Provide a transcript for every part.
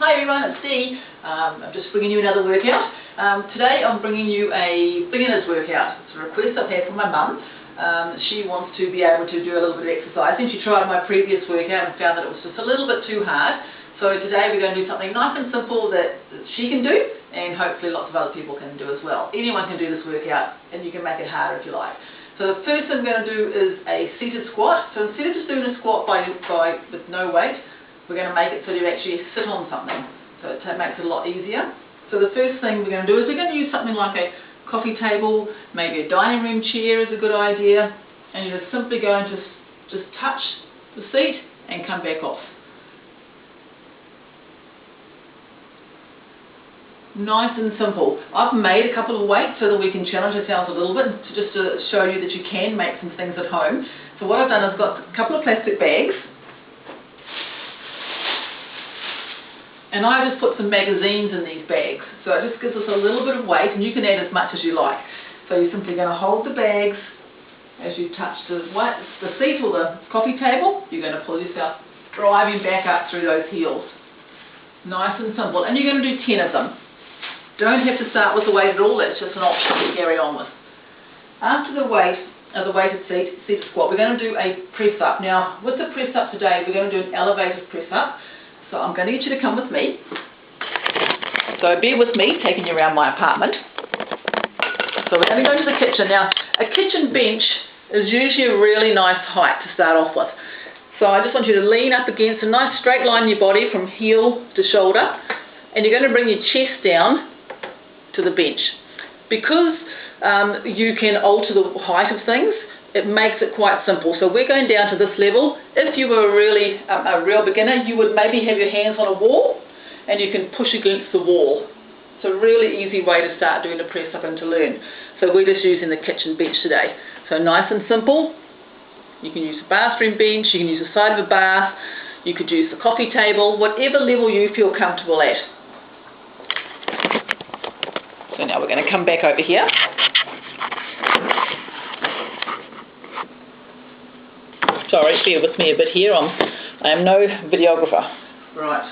Hi everyone, it's Dee. I'm just bringing you another workout. Today I'm bringing you a beginner's workout. It's a request I've had from my mum. She wants to be able to do a little bit of exercise. I think she tried my previous workout and found that it was just a little bit too hard. So today we're going to do something nice and simple that she can do, and hopefully lots of other people can do as well. Anyone can do this workout, and you can make it harder if you like. So the first thing we're going to do is a seated squat. So instead of just doing a squat with no weight, we're going to make it so you actually sit on something. So it makes it a lot easier. So the first thing we're going to do is we're going to use something like a coffee table, maybe a dining room chair is a good idea, and you're just simply going to just touch the seat and come back off. Nice and simple. I've made a couple of weights so that we can challenge ourselves a little bit, just to show you that you can make some things at home. So what I've done is got a couple of plastic bags, and I just put some magazines in these bags. So it just gives us a little bit of weight, and you can add as much as you like. So you're simply going to hold the bags as you touch the seat or the coffee table. You're going to pull yourself driving back up through those heels. Nice and simple. And you're going to do 10 of them. Don't have to start with the weight at all, that's just an option to carry on with. After the weighted seated squat, we're going to do a press up. Now, with the press up today, we're going to do an elevated press up. So I'm going to get you to come with me. So bear with me, taking you around my apartment. So we're going to go to the kitchen. Now, a kitchen bench is usually a really nice height to start off with. So I just want you to lean up against a nice straight line in your body from heel to shoulder. And you're going to bring your chest down to the bench. Because you can alter the height of things, it makes it quite simple. So we're going down to this level. If you were really a real beginner, you would maybe have your hands on a wall and you can push against the wall. It's a really easy way to start doing a press up and to learn. So we're just using the kitchen bench today. So nice and simple. You can use a bathroom bench, you can use the side of a bath, you could use the coffee table, whatever level you feel comfortable at. So now we're going to come back over here. Sorry, bear with me a bit here. I am no videographer. Right.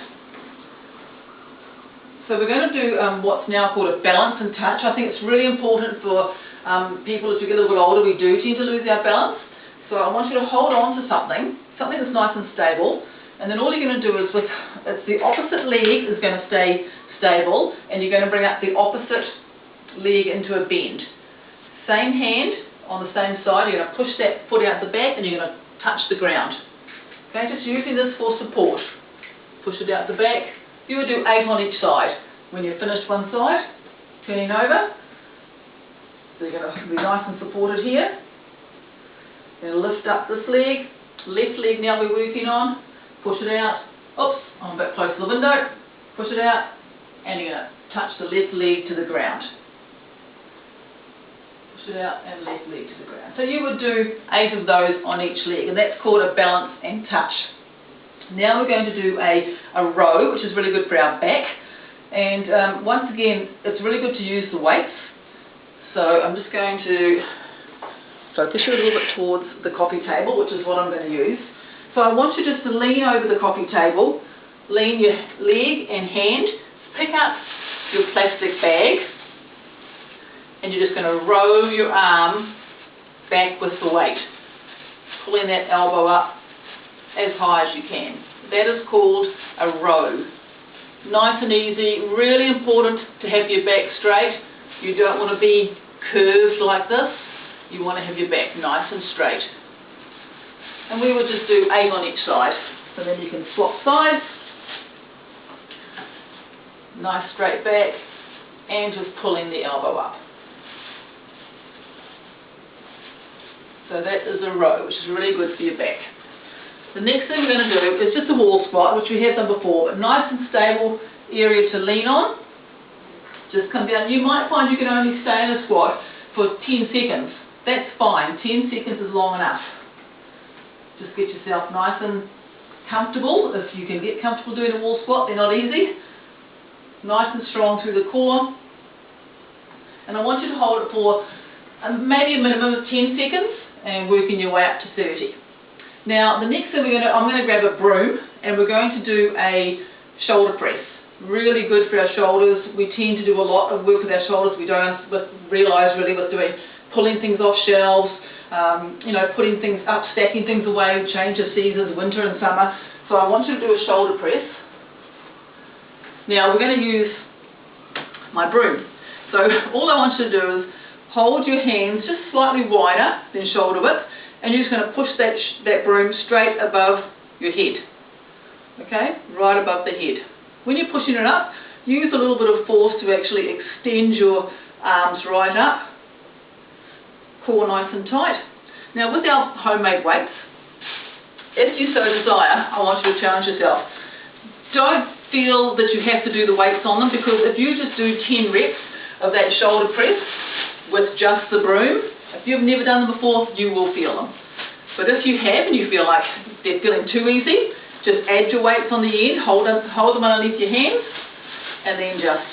So we're going to do what's now called a balance and touch. I think it's really important for people as we get a little bit older, we do tend to lose our balance. So I want you to hold on to something that's nice and stable. And then all you're going to do is, it's the opposite leg is going to stay stable, and you're going to bring up the opposite leg into a bend. Same hand on the same side, you're going to push that foot out the back and you're going to touch the ground. Okay, just using this for support. Push it out the back. You would do 8 on each side. When you've finished one side, turning over. So you're going to be nice and supported here. You're going to lift up this leg. Left leg now we're working on. Push it out. Oops, I'm a bit close to the window. Push it out. And you're going to touch the left leg to the ground. Push it out and left leg to the ground. So you would do 8 of those on each leg, and that's called a balance and touch. Now we're going to do a row, which is really good for our back. And once again, it's really good to use the weights. So I'm just going to focus you a little bit towards the coffee table, which is what I'm going to use. So I want you just to lean over the coffee table, lean your leg and hand, pick up your plastic bag, and you're just going to row your arm back with the weight, pulling that elbow up as high as you can. That is called a row. Nice and easy, really important to have your back straight. You don't want to be curved like this. You want to have your back nice and straight. And we would just do 8 on each side. So then you can swap sides. Nice straight back, and just pulling the elbow up. So that is a row, which is really good for your back. The next thing we're going to do is just a wall squat, which we have done before, but nice and stable area to lean on. Just come down. You might find you can only stay in a squat for 10 seconds. That's fine. 10 seconds is long enough. Just get yourself nice and comfortable. If you can get comfortable doing a wall squat, they're not easy. Nice and strong through the core. And I want you to hold it for maybe a minimum of 10 seconds and working your way up to 30. Now the next thing I'm going to grab a broom and we're going to do a shoulder press. Really good for our shoulders. We tend to do a lot of work with our shoulders. We don't realise really with doing pulling things off shelves, you know, putting things up, stacking things away, change of seasons, winter and summer. So I want you to do a shoulder press. Now we're going to use my broom. So all I want you to do is hold your hands just slightly wider than shoulder width, and you're just going to push that broom straight above your head. Okay, right above the head. When you're pushing it up, use a little bit of force to actually extend your arms right up. Core nice and tight. Now with our homemade weights, if you so desire, I want you to challenge yourself. Don't feel that you have to do the weights on them, because if you just do 10 reps of that shoulder press with just the broom, if you've never done them before, you will feel them. But if you have and you feel like they're feeling too easy, just add your weights on the end, hold them underneath your hands, and then just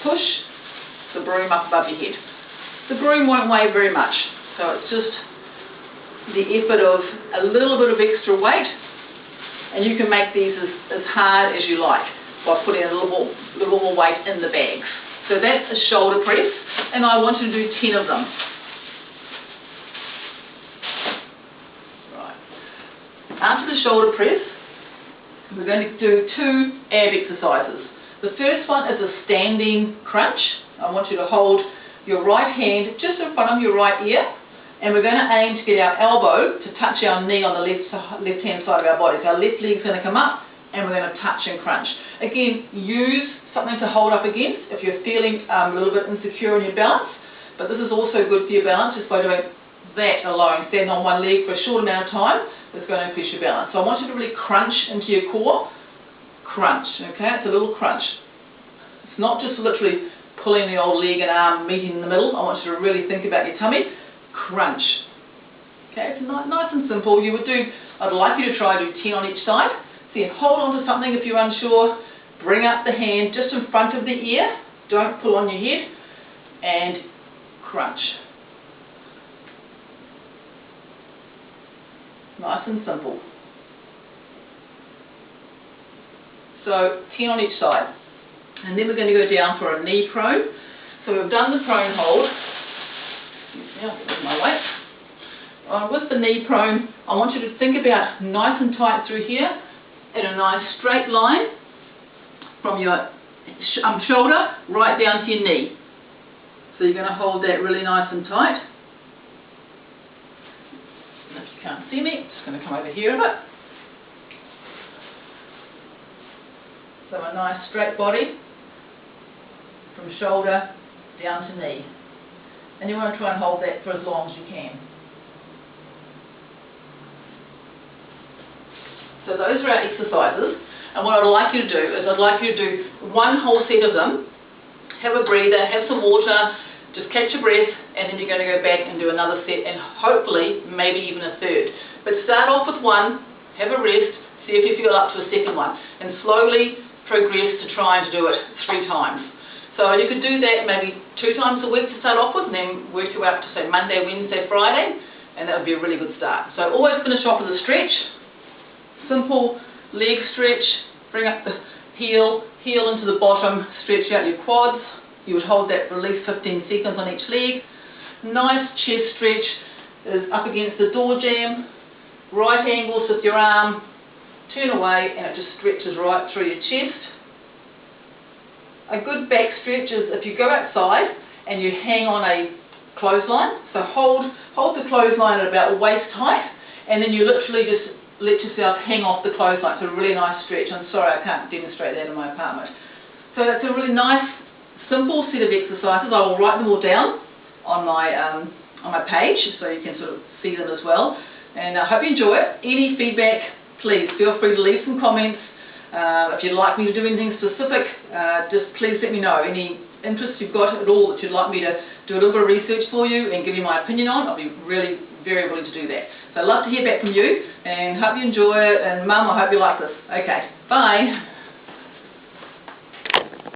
push the broom up above your head. The broom won't weigh very much, so it's just the effort of a little bit of extra weight, and you can make these as hard as you like by putting a little more weight in the bags. So that's a shoulder press, and I want you to do 10 of them. Right. After the shoulder press, we're going to do 2 ab exercises. The first one is a standing crunch. I want you to hold your right hand just in front of your right ear, and we're going to aim to get our elbow to touch our knee on the left-hand side of our body. So our left leg's going to come up, and we're going to touch and crunch. Again, use something to hold up against if you're feeling a little bit insecure in your balance, but this is also good for your balance just by doing that alone. Stand on one leg for a short amount of time, it's going to increase your balance. So I want you to really crunch into your core. Crunch, okay? It's a little crunch. It's not just literally pulling the old leg and arm meeting in the middle. I want you to really think about your tummy. Crunch. Okay, it's nice and simple. I'd like you to try to do 10 on each side. So you hold on to something if you're unsure. Bring up the hand just in front of the ear. Don't pull on your head. And crunch. Nice and simple. So 10 on each side. And then we're going to go down for a knee prone. So we've done the prone hold. Now, with my weight. With the knee prone, I want you to think about nice and tight through here in a nice straight line from your shoulder right down to your knee. So you're going to hold that really nice and tight. And if you can't see me, I'm just going to come over here a bit. So a nice straight body from shoulder down to knee. And you want to try and hold that for as long as you can. So those are our exercises, and what I'd like you to do is I'd like you to do one whole set of them, have a breather, have some water, just catch your breath, and then you're going to go back and do another set, and hopefully maybe even a third. But start off with one, have a rest, see if you feel up to a second one, and slowly progress to trying to do it 3 times. So you could do that maybe 2 times a week to start off with, and then work your way up to say Monday, Wednesday, Friday, and that would be a really good start. So always finish off with a stretch. Simple leg stretch, bring up the heel into the bottom, stretch out your quads. You would hold that for at least 15 seconds on each leg. Nice chest stretch is up against the door jamb, right angles with your arm, turn away and it just stretches right through your chest. A good back stretch is if you go outside and you hang on a clothesline, so hold the clothesline at about waist height, and then you literally just let yourself hang off the clothesline. It's a really nice stretch. I'm sorry I can't demonstrate that in my apartment. So it's a really nice, simple set of exercises. I will write them all down on my page so you can sort of see them as well. And I hope you enjoy it. Any feedback, please feel free to leave some comments. If you'd like me to do anything specific, just please let me know. Any interest you've got at all that you'd like me to do a little bit of research for you and give you my opinion on, I'll be really very willing to do that. So I'd love to hear back from you, and hope you enjoy it, and Mum, I hope you like this. Okay, bye.